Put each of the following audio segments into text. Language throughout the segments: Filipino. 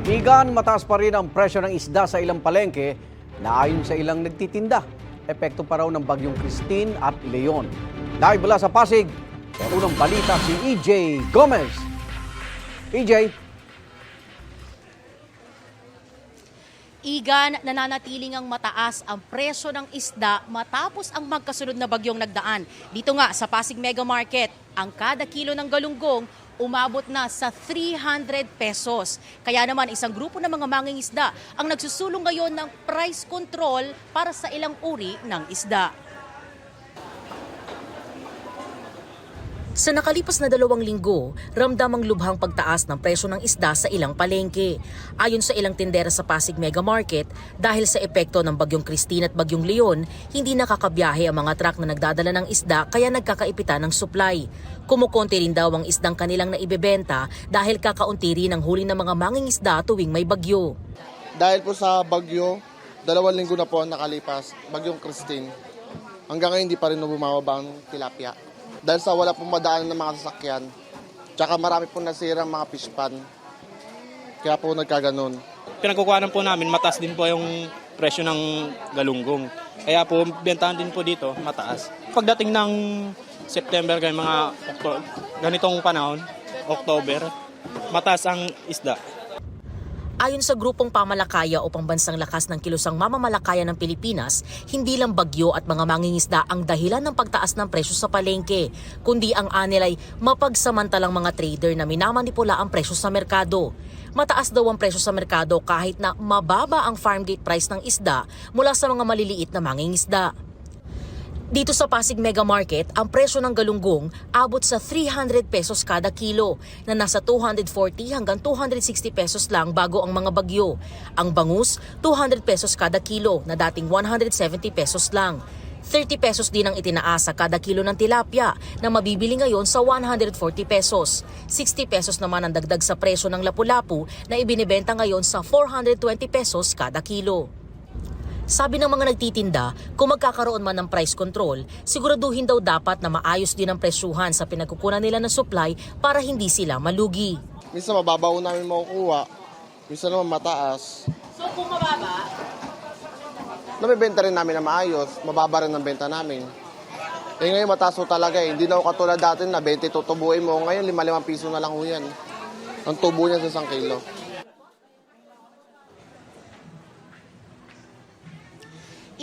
Igan, mataas pa rin ang presyo ng isda sa ilang palengke na ayon sa ilang nagtitinda. Epekto pa raw ng bagyong Christine at Leon. Live mula sa Pasig, sa unang balita si EJ Gomez. EJ. Igan, nananatiling ang mataas ang presyo ng isda matapos ang magkasunod na bagyong nagdaan. Dito nga sa Pasig Mega Market, ang kada kilo ng galunggong umabot na sa 300 pesos. Kaya naman isang grupo ng mga mangingisda ang nagsusulong ngayon ng price control para sa ilang uri ng isda. Sa nakalipas na 2 linggo, ramdam ang lubhang pagtaas ng presyo ng isda sa ilang palengke. Ayon sa ilang tindera sa Pasig Mega Market, dahil sa epekto ng bagyong Christine at bagyong Leon, hindi nakakabiyahe ang mga truck na nagdadala ng isda kaya nagkakaipitan ng supply. Kumukonti rin daw ang isdang kanilang naibebenta dahil kakaunti rin ang huli ng mga mangingisda tuwing may bagyo. Dahil po sa bagyo, 2 linggo na po ang nakalipas, bagyong Christine. Hanggang ngayon hindi pa rin bumababa ang tilapia. Dahil sa wala pong madaan ng mga sasakyan, tsaka marami pong nasirang mga fish pan. Kaya po nagkaganon. Pinagkukuhanan po namin, mataas din po yung presyo ng galunggong. Kaya po, bentahan din po dito, mataas. Pagdating ng September, ganitong panahon, October, mataas ang isda. Ayon sa grupong pamalakaya o pambansang lakas ng kilusang mamamalakaya ng Pilipinas, hindi lang bagyo at mga mangingisda ang dahilan ng pagtaas ng presyo sa palengke, kundi ang anilay mapagsamantalang mga trader na minamanipula ang presyo sa merkado. Mataas daw ang presyo sa merkado kahit na mababa ang farm gate price ng isda mula sa mga maliliit na mangingisda. Dito sa Pasig Mega Market, ang presyo ng galunggong abot sa 300 pesos kada kilo na nasa 240 hanggang 260 pesos lang bago ang mga bagyo. Ang bangus, 200 pesos kada kilo na dating 170 pesos lang. 30 pesos din ang itinaas sa kada kilo ng tilapia na mabibili ngayon sa 140 pesos. 60 pesos naman ang dagdag sa presyo ng lapu-lapu na ibinibenta ngayon sa 420 pesos kada kilo. Sabi ng mga nagtitinda, kung magkakaroon man ng price control, siguraduhin daw dapat na maayos din ang presyuhan sa pinagkukunan nila ng supply para hindi sila malugi. Minsan mababaw namin makukuha, minsan naman mataas. So kung mababa? Nabibenta rin namin na maayos, mababa rin ang benta namin. Ngayon mataas po talaga hindi na katulad dati na 20 tutubuin mo. Ngayon 5 piso na lang ho yan. Ang tubo niya sa 1 kilo.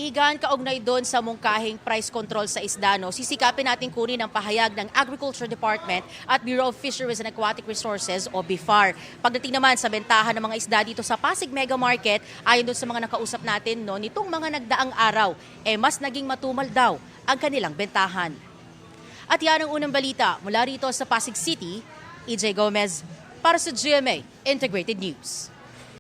Igan, kaugnay doon sa mungkahing price control sa isda, sisikapin natin kunin ang pahayag ng Agriculture Department at Bureau of Fisheries and Aquatic Resources o BIFAR. Pagdating naman sa bentahan ng mga isda dito sa Pasig Mega Market, ayon doon sa mga nakausap natin, nitong mga nagdaang araw, mas naging matumal daw ang kanilang bentahan. At yan ang unang balita mula rito sa Pasig City, EJ Gomez para sa GMA Integrated News.